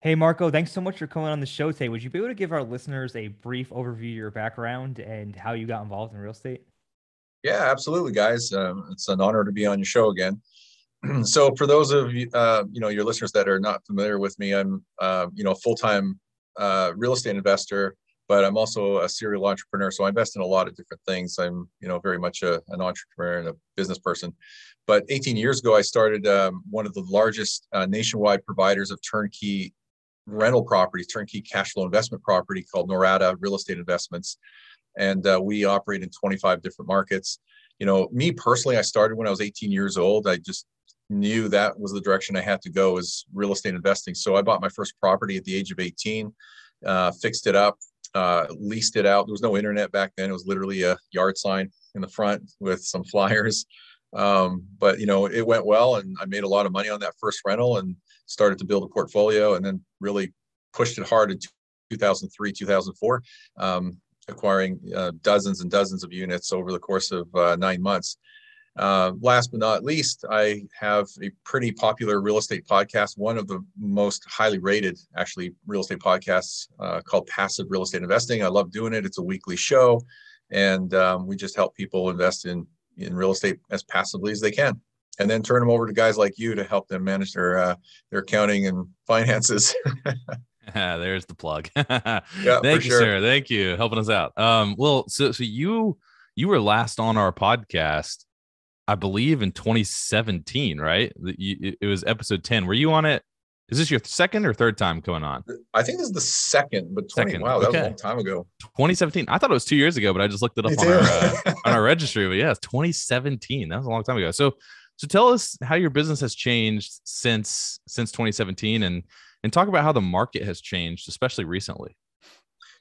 Hey Marco, thanks so much for coming on the show today. Would you be able to give our listeners a brief overview of your background and how you got involved in real estate? Yeah, absolutely, guys. It's an honor to be on your show again. So, for those of you, your listeners that are not familiar with me, I'm, a full-time real estate investor, but I'm also a serial entrepreneur. So, I invest in a lot of different things. I'm, very much an entrepreneur and a business person. But 18 years ago, I started one of the largest nationwide providers of turnkey rental properties, turnkey cash flow investment property called Norada Real Estate Investments, and we operate in 25 different markets. Me personally, I started when I was 18 years old. I just knew that was the direction I had to go, is real estate investing. So I bought my first property at the age of 18, fixed it up, leased it out. There was no internet back then. It was literally a yard sign in the front with some flyers. But it went well, and I made a lot of money on that first rental and started to build a portfolio, and then really pushed it hard in 2003, 2004. Acquiring dozens and dozens of units over the course of 9 months. Last but not least, I have a pretty popular real estate podcast, one of the most highly rated, actually, real estate podcasts called Passive Real Estate Investing. I love doing it. It's a weekly show, and we just help people invest in real estate as passively as they can, and then turn them over to guys like you to help them manage their accounting and finances. There's the plug. Yeah, for Thank you, sure. sir. Thank you helping us out. So you were last on our podcast, I believe, in 2017, right? It was episode 10. Were you on it? Is this your second or third time going on? I think this is the second, but 20. Second. Wow, that was a Okay. long time ago. 2017. I thought it was 2 years ago, but I just looked it Me up too. on our registry. But yeah, it's 2017. That was a long time ago. So tell us how your business has changed since 2017, and talk about how the market has changed, especially recently.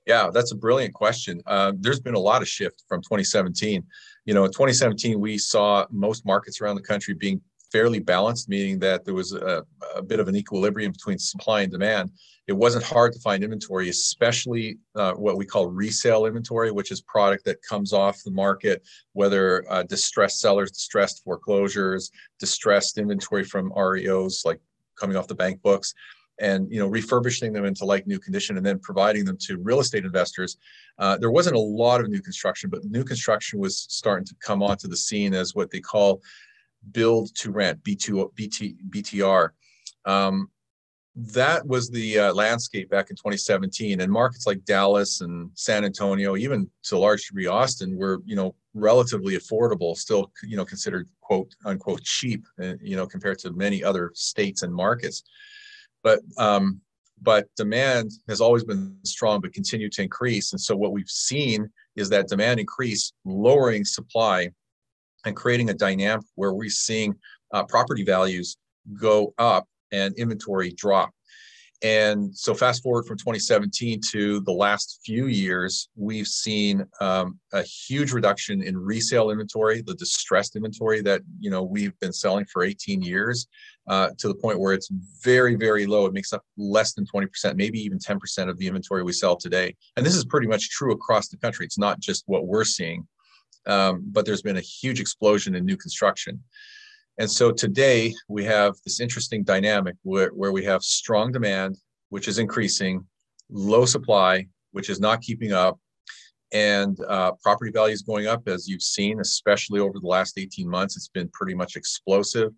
Yeah, that's a brilliant question. There's been a lot of shift from 2017. In 2017, we saw most markets around the country being fairly balanced, meaning that there was a bit of an equilibrium between supply and demand. It wasn't hard to find inventory, especially what we call resale inventory, which is product that comes off the market, whether distressed sellers, distressed foreclosures, distressed inventory from REOs, like coming off the bank books, and refurbishing them into like new condition and then providing them to real estate investors. There wasn't a lot of new construction, but new construction was starting to come onto the scene as what they call build to rent, BTR. That was the landscape back in 2017, and markets like Dallas and San Antonio, even to a large degree Austin, were relatively affordable, still considered quote unquote cheap, compared to many other states and markets. But demand has always been strong, but continued to increase. And so what we've seen is that demand increase, lowering supply, and creating a dynamic where we're seeing property values go up and inventory drop. And so fast forward from 2017 to the last few years, we've seen a huge reduction in resale inventory, the distressed inventory that we've been selling for 18 years, to the point where it's very, very low. It makes up less than 20%, maybe even 10% of the inventory we sell today. And this is pretty much true across the country. It's not just what we're seeing, but there's been a huge explosion in new construction. And so today we have this interesting dynamic where we have strong demand, which is increasing, low supply, which is not keeping up, and property values going up, as you've seen, especially over the last 18 months. It's been pretty much explosive.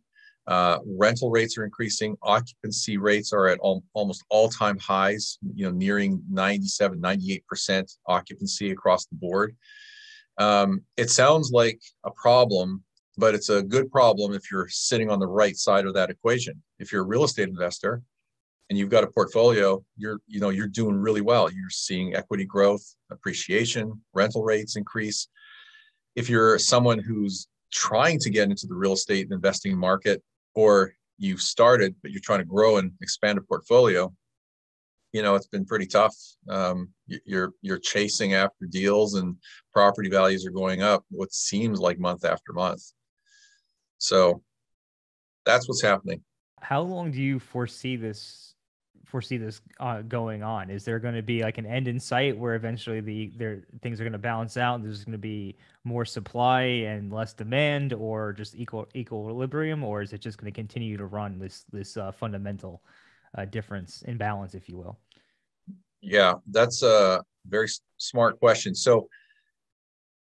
Rental rates are increasing. Occupancy rates are at almost all-time highs, nearing 97, 98% occupancy across the board. It sounds like a problem, but it's a good problem if you're sitting on the right side of that equation. If you're a real estate investor and you've got a portfolio, you're doing really well. You're seeing equity growth, appreciation, rental rates increase. If you're someone who's trying to get into the real estate investing market, or you've started but you're trying to grow and expand a portfolio, it's been pretty tough. You're chasing after deals, and property values are going up what seems like month after month. So that's what's happening. How long do you foresee this going on? Is there going to be like an end in sight where eventually things are going to balance out and there's going to be more supply and less demand, or just equilibrium, or is it just going to continue to run this fundamental difference in balance, if you will? Yeah, that's a very smart question. So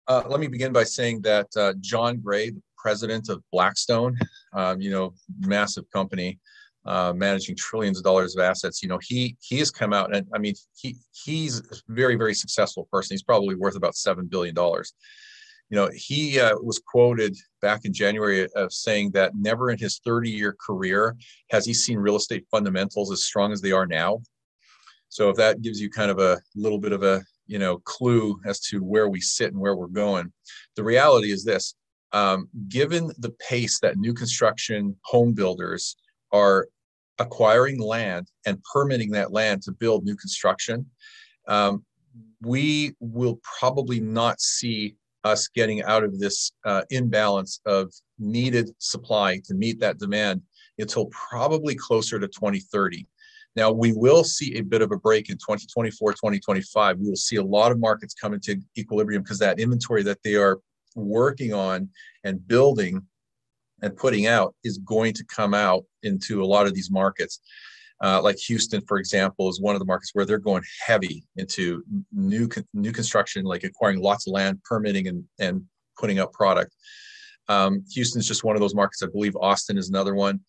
let me begin by saying that John Gray, the president of Blackstone, massive company, managing trillions of dollars of assets. He has come out, and I mean, he's a very, very successful person. He's probably worth about $7 billion. He was quoted back in January of saying that never in his 30-year career has he seen real estate fundamentals as strong as they are now. So if that gives you kind of a little bit of a clue as to where we sit and where we're going, the reality is this: given the pace that new construction home builders are acquiring land and permitting that land to build new construction, we will probably not see us getting out of this imbalance of needed supply to meet that demand until probably closer to 2030. Now, we will see a bit of a break in 2024, 2025. We will see a lot of markets come into equilibrium because that inventory that they are working on and building and putting out is going to come out into a lot of these markets. Like Houston, for example, is one of the markets where they're going heavy into new construction, like acquiring lots of land, permitting, and putting up product. Houston's just one of those markets. I believe Austin is another one.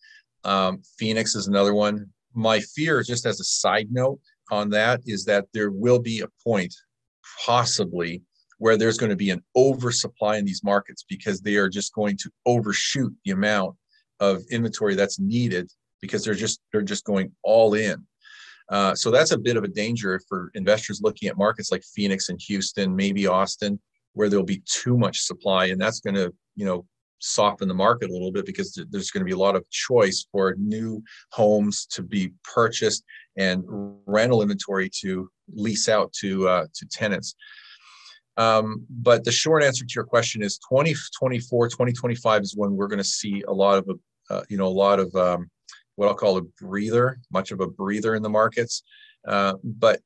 Phoenix is another one. My fear, just as a side note on that, is that there will be a point, possibly, where there's going to be an oversupply in these markets because they are just going to overshoot the amount of inventory that's needed because they're just going all in. So that's a bit of a danger for investors looking at markets like Phoenix and Houston, maybe Austin, where there'll be too much supply, and that's going to soften the market a little bit because there's going to be a lot of choice for new homes to be purchased and rental inventory to lease out to tenants. But the short answer to your question is 2024, 2025 is when we're going to see a lot of what I'll call a breather, much of a breather in the markets. But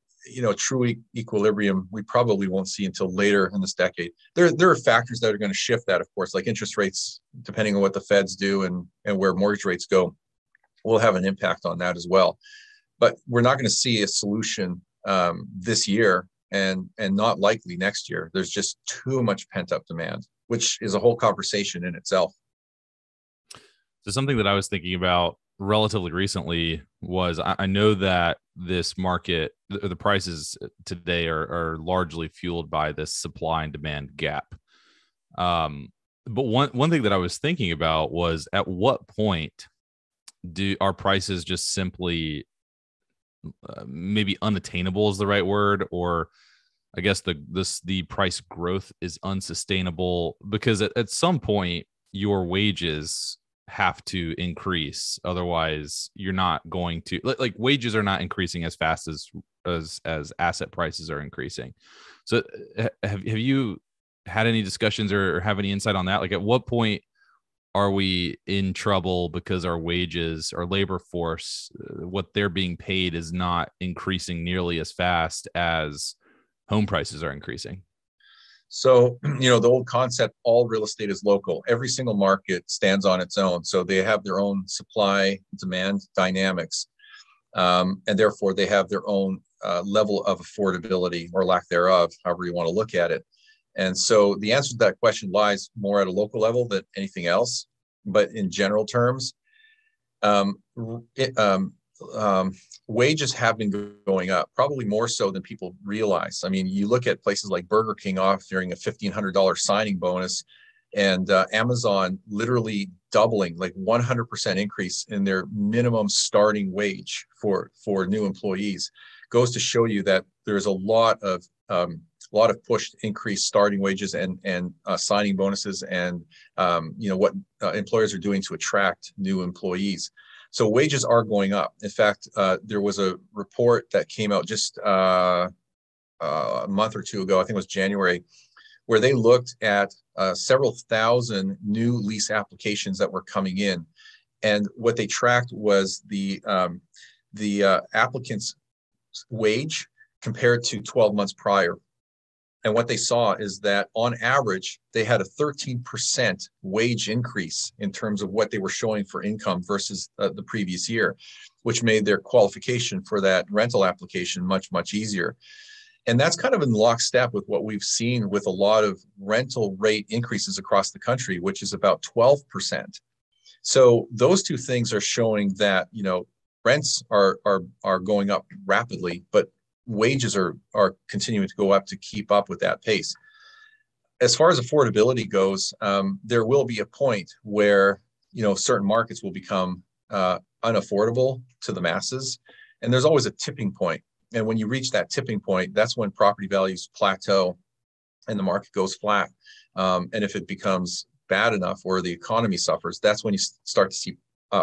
true equilibrium, we probably won't see until later in this decade. There are factors that are going to shift that, of course, like interest rates, depending on what the Feds do and where mortgage rates go, will have an impact on that as well. But we're not going to see a solution this year and not likely next year. There's just too much pent up demand, which is a whole conversation in itself. So something that I was thinking about relatively recently was I know that this market, the prices today are largely fueled by this supply and demand gap. But one thing that I was thinking about was, at what point do our prices just simply maybe unattainable is the right word, or I guess the price growth is unsustainable, because at some point your wages have to increase, otherwise you're not going to, like wages are not increasing as fast as asset prices are increasing. So have you had any discussions or have any insight on that? Like, at what point are we in trouble because our wages, our labor force, what they're being paid is not increasing nearly as fast as home prices are increasing? So, the old concept, all real estate is local. Every single market stands on its own. So they have their own supply demand dynamics. And therefore they have their own level of affordability or lack thereof, however you want to look at it. And so the answer to that question lies more at a local level than anything else. But in general terms, wages have been going up, probably more so than people realize. I mean, you look at places like Burger King offering a $1,500 signing bonus, and Amazon literally doubling, like 100% increase in their minimum starting wage for new employees, goes to show you that there's a lot of push to increase starting wages and signing bonuses and what employers are doing to attract new employees. So wages are going up. In fact, there was a report that came out just a month or two ago, I think it was January, where they looked at several thousand new lease applications that were coming in. And what they tracked was the applicant's wage compared to 12 months prior. And what they saw is that on average, they had a 13% wage increase in terms of what they were showing for income versus the previous year, which made their qualification for that rental application much, much easier. And that's kind of in lockstep with what we've seen with a lot of rental rate increases across the country, which is about 12%. So those two things are showing that, rents are going up rapidly, but wages are continuing to go up to keep up with that pace. As far as affordability goes, there will be a point where, certain markets will become unaffordable to the masses. And there's always a tipping point. And when you reach that tipping point, that's when property values plateau and the market goes flat. And if it becomes bad enough or the economy suffers, that's when you start to see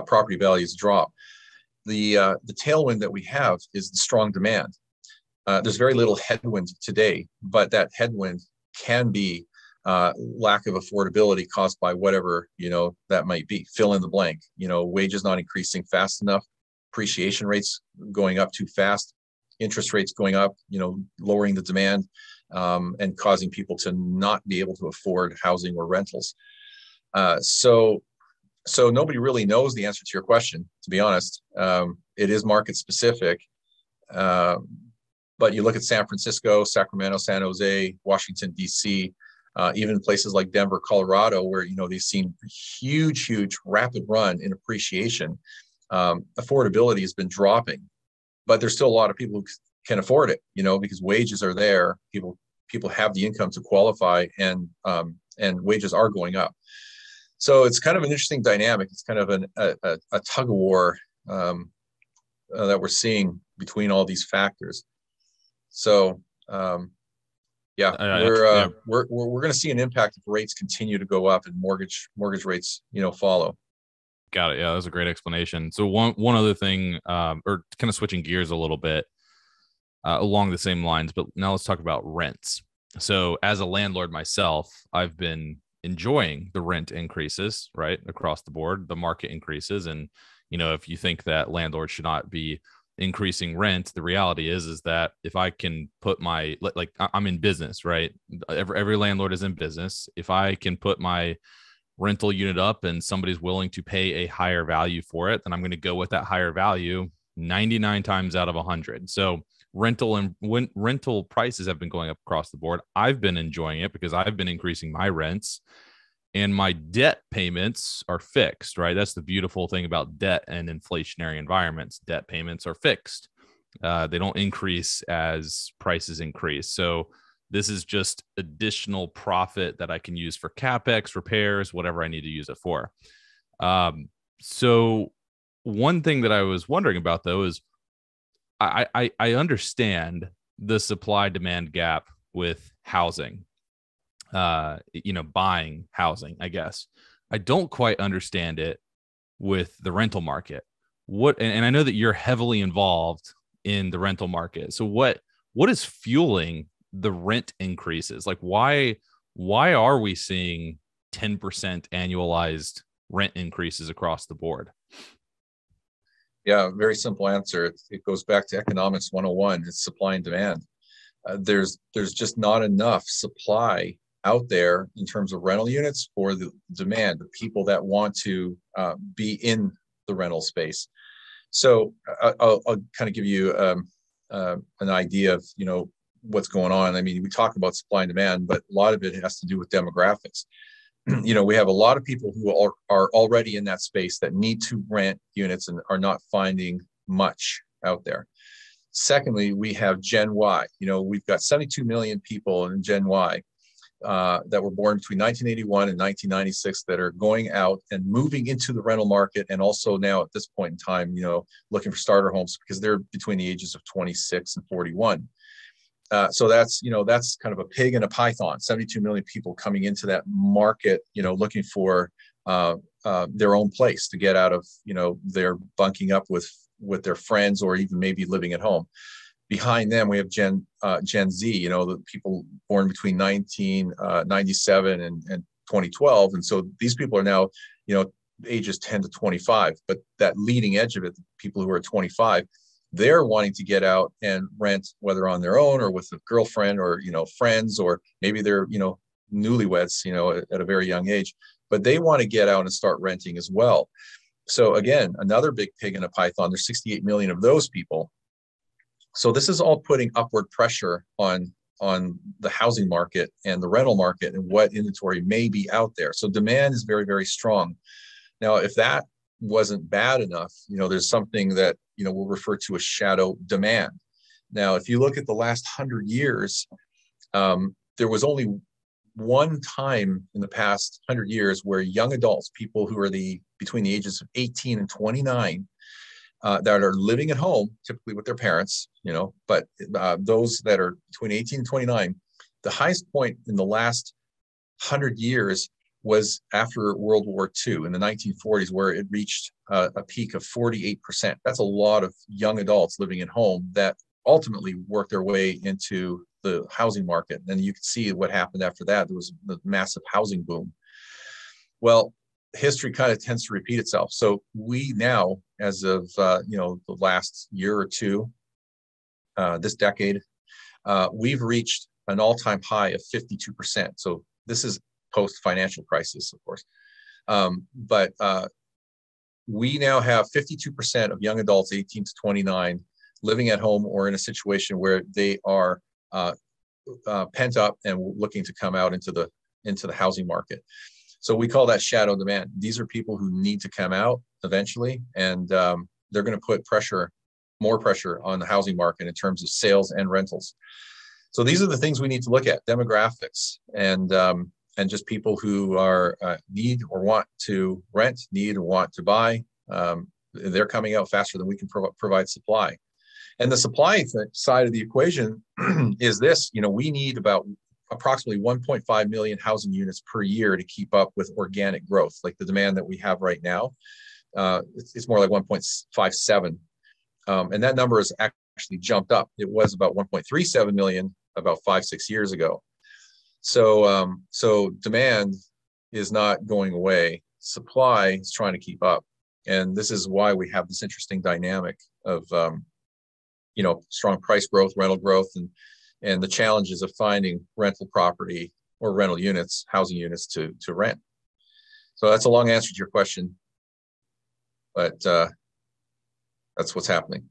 property values drop. The tailwind that we have is the strong demand. There's very little headwind today, but that headwind can be lack of affordability caused by whatever, that might be. Fill in the blank. Wages not increasing fast enough, appreciation rates going up too fast, interest rates going up, lowering the demand, and causing people to not be able to afford housing or rentals. So nobody really knows the answer to your question, to be honest. It is market specific. But you look at San Francisco, Sacramento, San Jose, Washington, D.C., even places like Denver, Colorado, where, they've seen huge, rapid run in appreciation. Affordability has been dropping, but there's still a lot of people who can afford it, because wages are there. People have the income to qualify, and wages are going up. So it's kind of an interesting dynamic. It's kind of a tug of war that we're seeing between all these factors. So, we're going to see an impact if rates continue to go up and mortgage rates, follow. Got it. Yeah, that was a great explanation. So one other thing, or kind of switching gears a little bit along the same lines, but now let's talk about rents. So as a landlord myself, I've been enjoying the rent increases, right, across the board, the market increases. And, if you think that landlords should not be increasing rent, the reality is that if I can put I'm in business, right? Every landlord is in business. If I can put my rental unit up and somebody's willing to pay a higher value for it, then I'm going to go with that higher value 99 times out of 100. So rental prices have been going up across the board. I've been enjoying it because I've been increasing my rents and my debt payments are fixed, right? That's the beautiful thing about debt and inflationary environments. Debt payments are fixed. They don't increase as prices increase. So this is just additional profit that I can use for CapEx, repairs, whatever I need to use it for. So one thing that I was wondering about, though, is I understand the supply-demand gap with housing, buying housing, I guess. I don't quite understand it with the rental market. And I know that you're heavily involved in the rental market. So what is fueling the rent increases? Like, why are we seeing 10% annualized rent increases across the board? Yeah, very simple answer. It goes back to economics 101. It's supply and demand. There's just not enough supply out there in terms of rental units for the demand, the people that want to be in the rental space. So I'll kind of give you an idea of what's going on. I mean, we talk about supply and demand, but a lot of it has to do with demographics. We have a lot of people who are already in that space that need to rent units and are not finding much out there. Secondly, we have Gen Y. We've got 72 million people in Gen Y that were born between 1981 and 1996 that are going out and moving into the rental market, and also now at this point in time, looking for starter homes because they're between the ages of 26 and 41. So that's kind of a pig and a python. 72 million people coming into that market, looking for their own place to get out of, their bunking up with their friends or even maybe living at home. Behind them, we have Gen Z, the people born between 1997 and 2012. And so these people are now, ages 10 to 25. But that leading edge of it, the people who are 25, they're wanting to get out and rent, whether on their own or with a girlfriend or, friends, or maybe they're, newlyweds, at a very young age, but they want to get out and start renting as well. So again, another big pig in a python. There's 68 million of those people. So this is all putting upward pressure on the housing market and the rental market and what inventory may be out there. So demand is very, very strong. Now, if that wasn't bad enough, there's something that, we'll refer to as shadow demand. Now, if you look at the last 100 years, there was only one time in the past 100 years where young adults, people who are between the ages of 18 and 29, that are living at home, typically with their parents, but those that are between 18 and 29, the highest point in the last 100 years was after World War II in the 1940s, where it reached a peak of 48%. That's a lot of young adults living at home that ultimately worked their way into the housing market. And you can see what happened after that. There was the massive housing boom. Well, history kind of tends to repeat itself. So we now, as of the last year or two, this decade, we've reached an all-time high of 52%. So this is post-financial crisis, of course. But we now have 52% of young adults 18 to 29 living at home or in a situation where they are pent up and looking to come out into the housing market. So we call that shadow demand. These are people who need to come out eventually, and they're going to put more pressure on the housing market in terms of sales and rentals. So these are the things we need to look at: demographics and just people who are need or want to rent, need or want to buy. They're coming out faster than we can provide supply. And the supply side of the equation is this: we need about approximately 1.5 million housing units per year to keep up with organic growth, like the demand that we have right now. It's more like 1.57. And that number has actually jumped up. It was about 1.37 million about 5-6 years ago. So demand is not going away. Supply is trying to keep up. And this is why we have this interesting dynamic of, strong price growth, rental growth, and the challenges of finding rental property or rental units, housing units to rent. So that's a long answer to your question, but that's what's happening.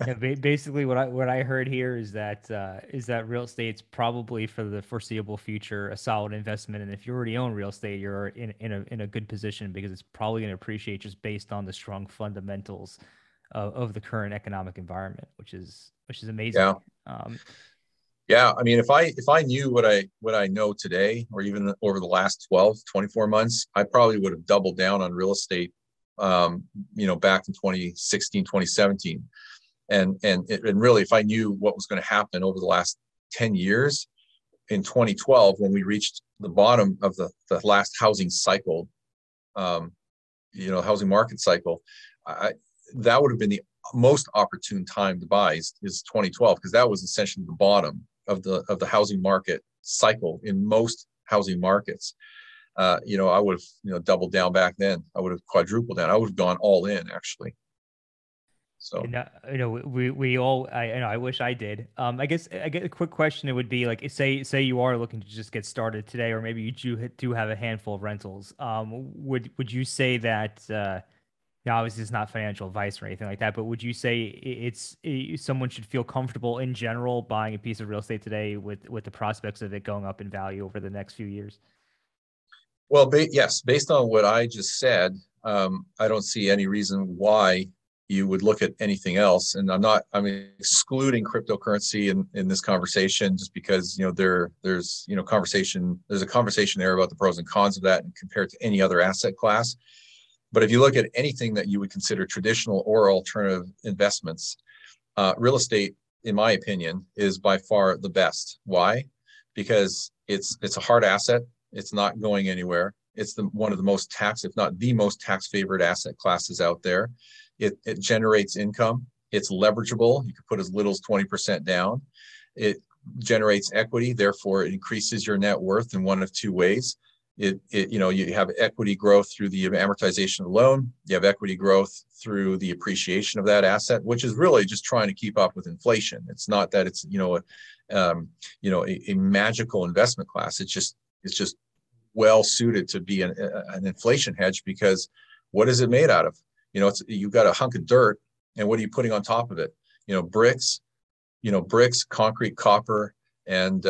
Yeah, basically what I heard here is that real estate's probably for the foreseeable future a solid investment, and if you already own real estate, you're in a good position because it's probably going to appreciate just based on the strong fundamentals of the current economic environment, which is amazing. Yeah. Yeah, I mean, if I knew what I know today, or even over the last 12, 24 months, I probably would have doubled down on real estate, back in 2016, 2017. And really, if I knew what was going to happen over the last 10 years, in 2012, when we reached the bottom of the last housing cycle, housing market cycle, that would have been the most opportune time to buy is 2012, because that was essentially the bottom of the housing market cycle in most housing markets. I would have doubled down back then. I would have quadrupled down. I would have gone all in, actually. So we all I wish I did. I guess a quick question. It would be like, say you are looking to just get started today, or maybe you do have a handful of rentals. Would you say that? Now, obviously, it's not financial advice or anything like that, but would you say someone should feel comfortable in general buying a piece of real estate today with the prospects of it going up in value over the next few years? Well, yes, based on what I just said, I don't see any reason why you would look at anything else. And I'm excluding cryptocurrency in this conversation, just because, there's a conversation there about the pros and cons of that and compared to any other asset class. But if you look at anything that you would consider traditional or alternative investments, real estate, in my opinion, is by far the best. Why? Because it's a hard asset. It's not going anywhere. It's one of the most tax, if not the most tax favored asset classes out there. It generates income. It's leverageable. You can put as little as 20% down. It generates equity. Therefore, it increases your net worth in one of two ways. You have equity growth through the amortization of the loan. You have equity growth through the appreciation of that asset, which is really just trying to keep up with inflation. It's not that it's a magical investment class. It's just well suited to be an inflation hedge, because what is it made out of? You've got a hunk of dirt, and what are you putting on top of it? Bricks, concrete, copper, and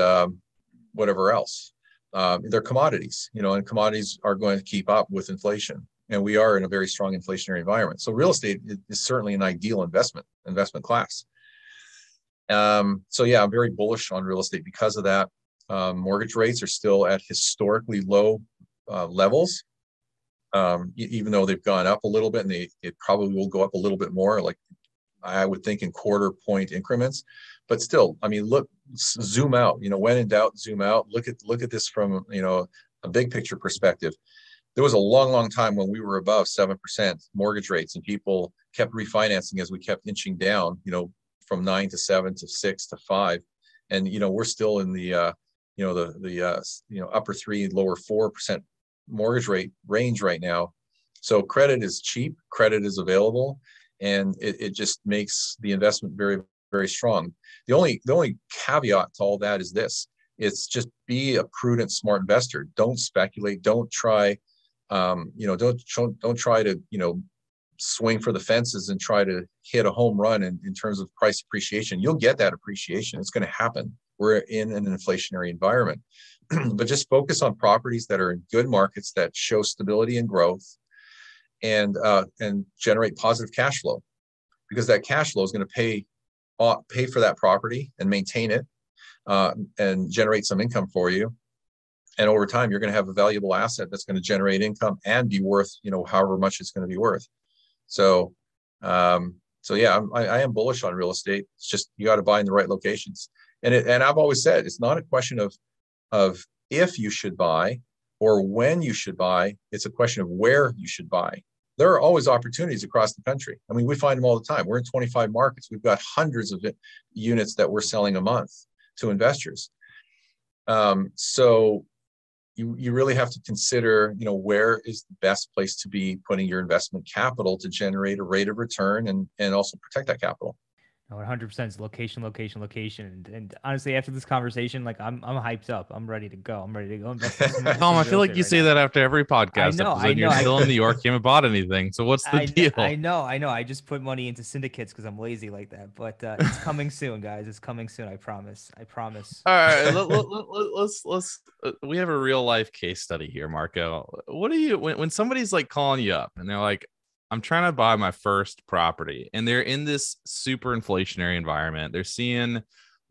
whatever else. They're commodities, and commodities are going to keep up with inflation. And we are in a very strong inflationary environment. So real estate is certainly an ideal investment class. So yeah, I'm very bullish on real estate because of that. Mortgage rates are still at historically low levels, even though they've gone up a little bit, and it probably will go up a little bit more, like I would think in quarter point increments. But still, I mean, look, zoom out. When in doubt, zoom out. Look at this from a big picture perspective. There was a long time when we were above 7% mortgage rates, and people kept refinancing as we kept inching down. From 9 to 7 to 6 to 5, and we're still in the upper 3, lower 4% mortgage rate range right now. So credit is cheap, credit is available, and it just makes the investment very, very strong. The only caveat to all that is this: it's just be a prudent, smart investor. Don't speculate. Don't try, don't try to swing for the fences and try to hit a home run in terms of price appreciation. You'll get that appreciation. It's going to happen. We're in an inflationary environment. But just focus on properties that are in good markets that show stability and growth, and generate positive cash flow, because that cash flow is going to pay for that property and maintain it, and generate some income for you. And over time, you're going to have a valuable asset that's going to generate income and be worth, however much it's going to be worth. So yeah, I am bullish on real estate. It's just, you got to buy in the right locations. And I've always said, it's not a question of if you should buy or when you should buy. It's a question of where you should buy. There are always opportunities across the country. I mean, we find them all the time. We're in 25 markets. We've got hundreds of units that we're selling a month to investors. So you really have to consider, where is the best place to be putting your investment capital to generate a rate of return and also protect that capital. No, 100% is location. And honestly, after this conversation, like I'm hyped up. I'm ready to go. Invest in some Tom, I feel like you right say now. that after every podcast episode. I know. You're still in New York. You haven't bought anything. So what's the deal? I know. I just put money into syndicates because I'm lazy like that. But it's coming soon, guys. It's coming soon. I promise. All right. Let's we have a real life case study here, Marco. What do you, when somebody's like calling you up and they're like, I'm trying to buy my first property, and they're in this super inflationary environment. They're seeing,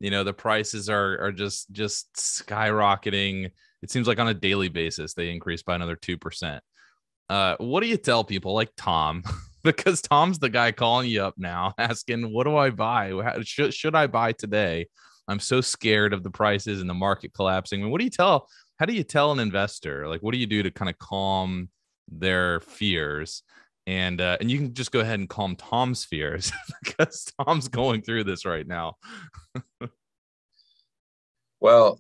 the prices are just skyrocketing. It seems like on a daily basis, they increase by another 2%. What do you tell people like Tom? Because Tom's the guy calling you up now asking, what do I buy? Should I buy today? I'm so scared of the prices and the market collapsing. I mean, how do you tell an investor? Like, what do you do to kind of calm their fears? And you can just go ahead and calm Tom's fears because Tom's going through this right now. Well,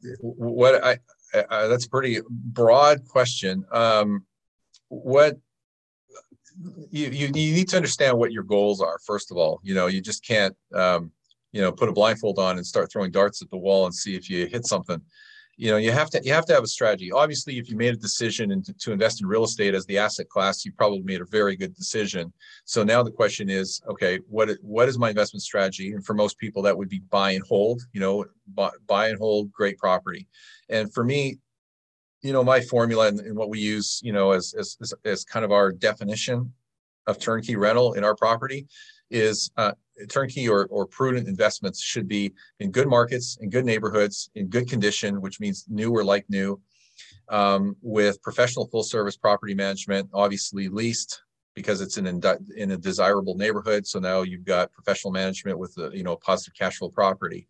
that's a pretty broad question. What you need to understand what your goals are. First of all, you just can't put a blindfold on and start throwing darts at the wall and see if you hit something. You have to have a strategy. Obviously, if you made a decision to invest in real estate as the asset class, you probably made a very good decision. So now the question is, okay, what is my investment strategy? And for most people, that would be buy and hold. Buy and hold great property. And for me, my formula and what we use, as kind of our definition of turnkey rental in our property is turnkey or prudent investments should be in good markets, in good neighborhoods, in good condition, which means new or like new, with professional full service property management, obviously leased because it's in a desirable neighborhood. So now you've got professional management with a positive cash flow property.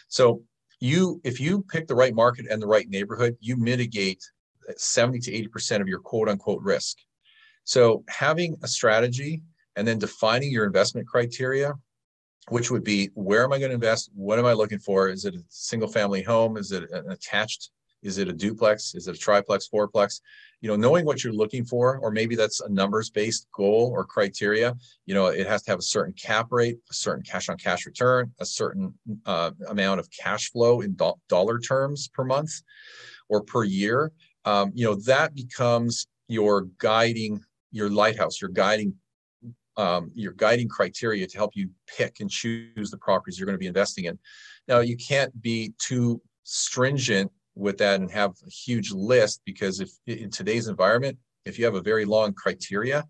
So if you pick the right market and the right neighborhood, you mitigate 70 to 80% of your quote unquote risk. So having a strategy and then defining your investment criteria, which would be, where am I going to invest? What am I looking for? Is it a single family home? Is it an attached Is it a duplex? Is it a triplex, fourplex? Knowing what you're looking for, or maybe that's a numbers-based goal or criteria. It has to have a certain cap rate, a certain cash-on-cash return, a certain amount of cash flow in dollar terms per month or per year. That becomes your lighthouse, your guiding criteria to help you pick and choose the properties you're going to be investing in. Now, you can't be too stringent with that and have a huge list, because if in today's environment, if you have a very long criteria,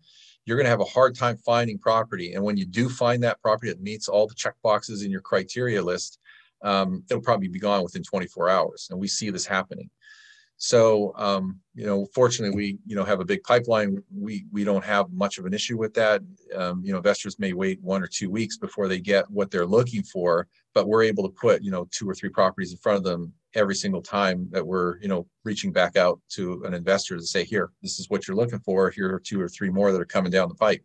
you're going to have a hard time finding property. And when you do find that property that meets all the check boxes in your criteria list, it'll probably be gone within 24 hours. And we see this happening. So, fortunately, we, have a big pipeline. We don't have much of an issue with that. Investors may wait 1 or 2 weeks before they get what they're looking for, but we're able to put, 2 or 3 properties in front of them every single time that we're, reaching back out to an investor to say, here, this is what you're looking for. Here are 2 or 3 more that are coming down the pipe.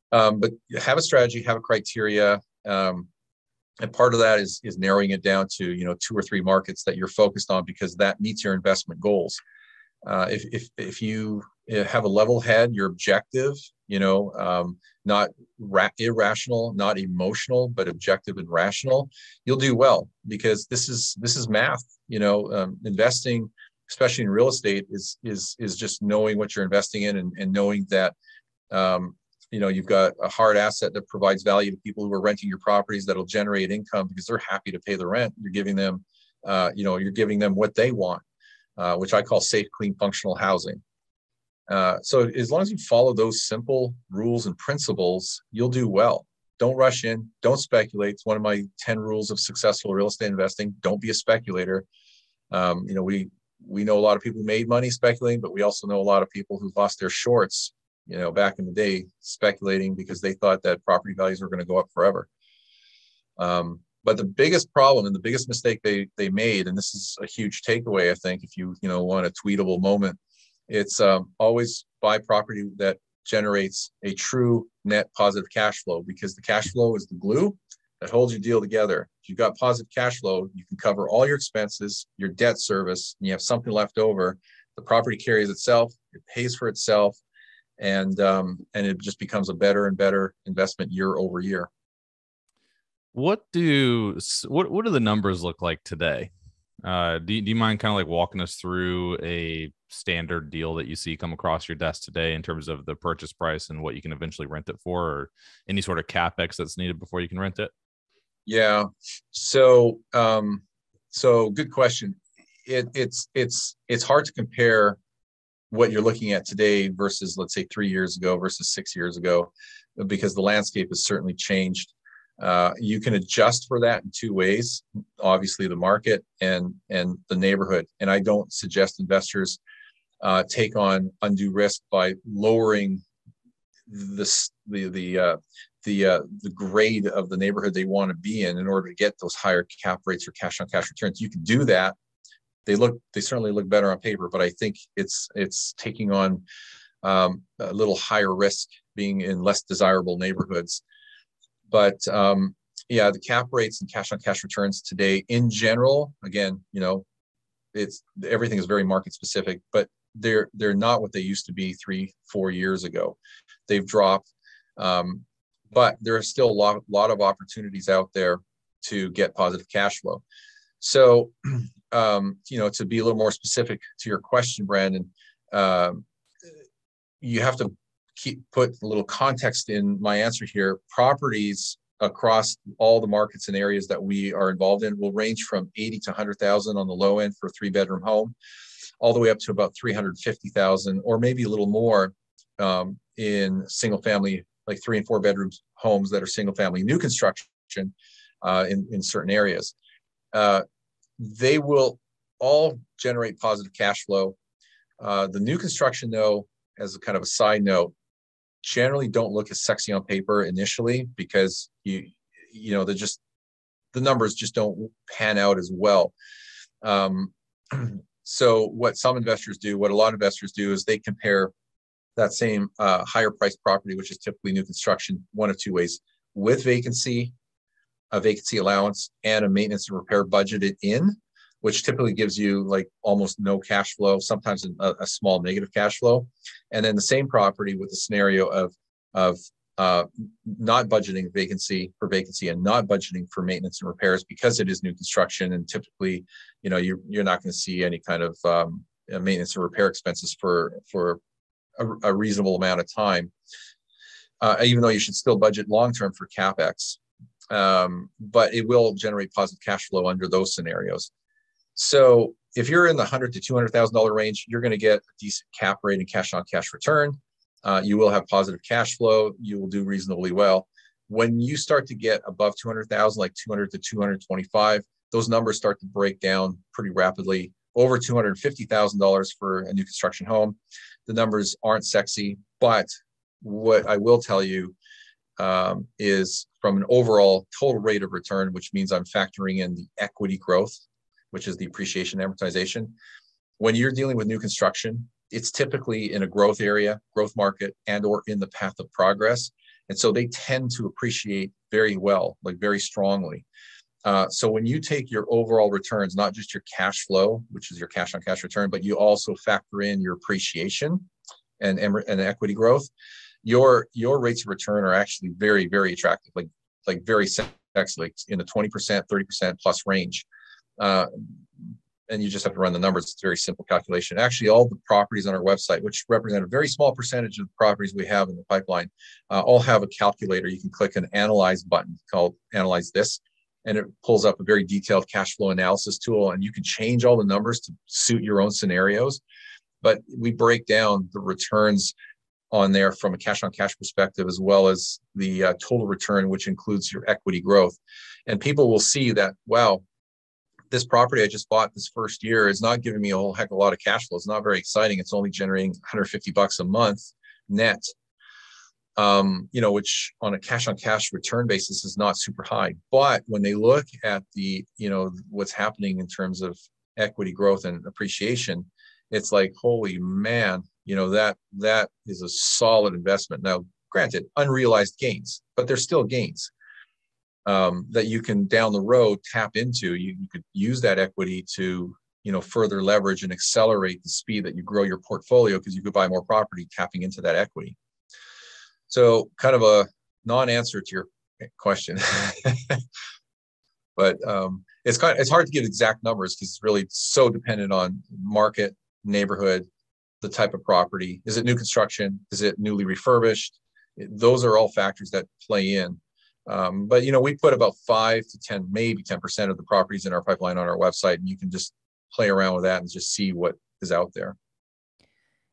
But have a strategy, have a criteria. And part of that is narrowing it down to 2 or 3 markets that you're focused on, because that meets your investment goals. If you have a level head, you're objective, not irrational, not emotional, but objective and rational, you'll do well, because this is math. Investing, especially in real estate, is just knowing what you're investing in, and knowing that you've got a hard asset that provides value to people who are renting your properties, that'll generate income because they're happy to pay the rent. You're giving them, you're giving them what they want, which I call safe, clean, functional housing. So as long as you follow those simple rules and principles, you'll do well. Don't rush in. Don't speculate. It's one of my 10 rules of successful real estate investing. Don't be a speculator. We know a lot of people who made money speculating, but we also know a lot of people who lost their shorts, back in the day, speculating because they thought that property values were going to go up forever. But the biggest problem and the biggest mistake they made, and this is a huge takeaway, I think, if you want a tweetable moment, it's always buy property that generates a true net positive cash flow, because the cash flow is the glue that holds your deal together. If you've got positive cash flow, you can cover all your expenses, your debt service, and you have something left over. The property carries itself, it pays for itself, and it just becomes a better and better investment year over year. What do the numbers look like today? Do you mind kind of like walking us through a standard deal that you see come across your desk today in terms of the purchase price and what you can eventually rent it for, or any sort of CapEx that's needed before you can rent it? Yeah. So good question. It's hard to compare what you're looking at today versus, let's say, 3 years ago versus 6 years ago, because the landscape has certainly changed. You can adjust for that in 2 ways: obviously the market and the neighborhood. And I don't suggest investors take on undue risk by lowering the grade of the neighborhood they want to be in order to get those higher cap rates or cash on cash returns. You can do that. They certainly look better on paper, but I think it's taking on a little higher risk being in less desirable neighborhoods. But the cap rates and cash on cash returns today in general, again, everything is very market specific, but they're not what they used to be 3-4 years ago. They've dropped, but there are still a lot of opportunities out there to get positive cash flow. So, to be a little more specific to your question, Brandon, you have to put a little context in my answer here. Properties across all the markets and areas that we are involved in will range from 80 to 100,000 on the low end for a 3-bedroom home, all the way up to about 350,000, or maybe a little more in single family, like 3 and 4 bedroom homes that are single family new construction in certain areas. They will all generate positive cash flow. The new construction, though, as a kind of a side note, generally don't look as sexy on paper initially, because the numbers just don't pan out as well. So what some investors do, what a lot of investors do, is they compare that same higher priced property, which is typically new construction, one of 2 ways: with vacancy, a vacancy allowance, and a maintenance and repair budgeted in, which typically gives you like almost no cash flow, sometimes a small negative cash flow. And then the same property with the scenario of not budgeting vacancy and not budgeting for maintenance and repairs because it is new construction. And typically, you're not going to see any kind of maintenance or repair expenses for a reasonable amount of time, even though you should still budget long-term for CapEx. But it will generate positive cash flow under those scenarios. So if you're in the $100,000 to $200,000 range, you're going to get a decent cap rate and cash on cash return. You will have positive cash flow. You will do reasonably well. When you start to get above 200,000, like 200 to 225, those numbers start to break down pretty rapidly. Over $250,000 for a new construction home. The numbers aren't sexy, but what I will tell you is from an overall total rate of return, which means I'm factoring in the equity growth, which is the appreciation amortization. When you're dealing with new construction, it's typically in a growth area, growth market, and or in the path of progress. And so they tend to appreciate very well, like very strongly. So when you take your overall returns, not just your cash flow, which is your cash on cash return, but you also factor in your appreciation and equity growth, your rates of return are actually very, very attractive, like very sexy, like in the 20%, 30% plus range. And you just have to run the numbers. It's a very simple calculation. Actually, all the properties on our website, which represent a very small percentage of the properties we have in the pipeline, all have a calculator. You can click an analyze button called Analyze This, and it pulls up a very detailed cash flow analysis tool, and you can change all the numbers to suit your own scenarios. But we break down the returns on there from a cash on cash perspective, as well as the total return, which includes your equity growth. And people will see that, wow, this property I just bought this first year is not giving me a whole heck of a lot of cash flow. It's not very exciting. It's only generating $150 a month net, which on a cash on cash return basis is not super high. But when they look at the, what's happening in terms of equity growth and appreciation, it's like, holy man, that is a solid investment. Now, granted, unrealized gains, but they're still gains. That you can down the road tap into. You could use that equity to, further leverage and accelerate the speed that you grow your portfolio, because you could buy more property tapping into that equity. So kind of a non-answer to your question, but it's hard to give exact numbers because it's really so dependent on market, neighborhood, the type of property. Is it new construction? Is it newly refurbished? Those are all factors that play in. But we put about 5 to 10, maybe 10% of the properties in our pipeline on our website, and you can just play around with that and just see what is out there.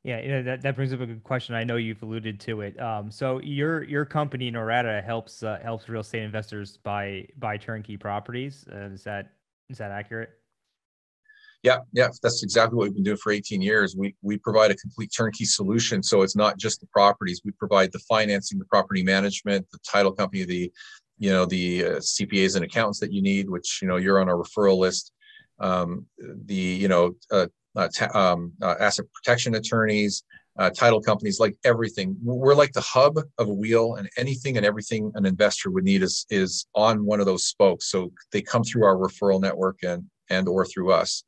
Yeah, that brings up a good question. I know you've alluded to it. So your company Norada helps real estate investors buy turnkey properties. Is that accurate? Yeah, that's exactly what we've been doing for 18 years. We provide a complete turnkey solution. So it's not just the properties. We provide the financing, the property management, the title company, the CPAs and accountants that you need, which, you're on our referral list, asset protection attorneys, title companies, like everything. We're like the hub of a wheel, and anything and everything an investor would need is on one of those spokes. So they come through our referral network and or through us.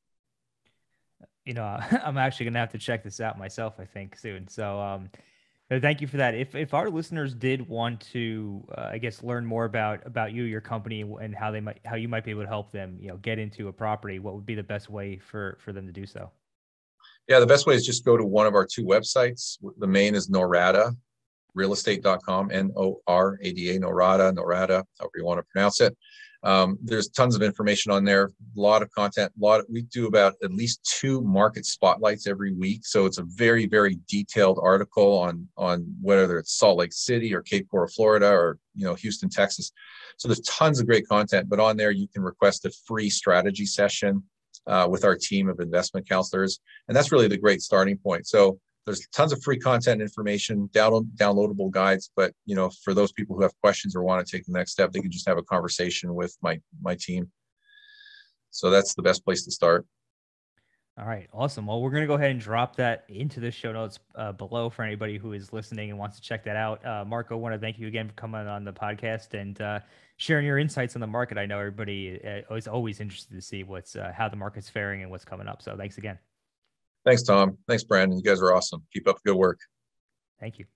I'm actually going to have to check this out myself, I think, soon. So thank you for that. If our listeners did want to, learn more about you, your company, and how you might be able to help them, get into a property, what would be the best way for them to do so? Yeah, the best way is just go to one of our two websites. The main is Norada, realestate.com, Norada, Norada, however you want to pronounce it. There's tons of information on there, a lot of content, we do about at least 2 market spotlights every week. So it's a very, very detailed article on whether it's Salt Lake City or Cape Coral, Florida, or, Houston, Texas. So there's tons of great content, but on there you can request a free strategy session with our team of investment counselors. And that's really the great starting point. So there's tons of free content, information, downloadable guides. But, for those people who have questions or want to take the next step, they can just have a conversation with my team. So that's the best place to start. All right, awesome. Well, we're going to go ahead and drop that into the show notes below for anybody who is listening and wants to check that out. Marco, I want to thank you again for coming on the podcast and sharing your insights on the market. I know everybody is always interested to see what's how the market's faring and what's coming up. So thanks again. Thanks, Tom. Thanks, Brandon. You guys are awesome. Keep up the good work. Thank you.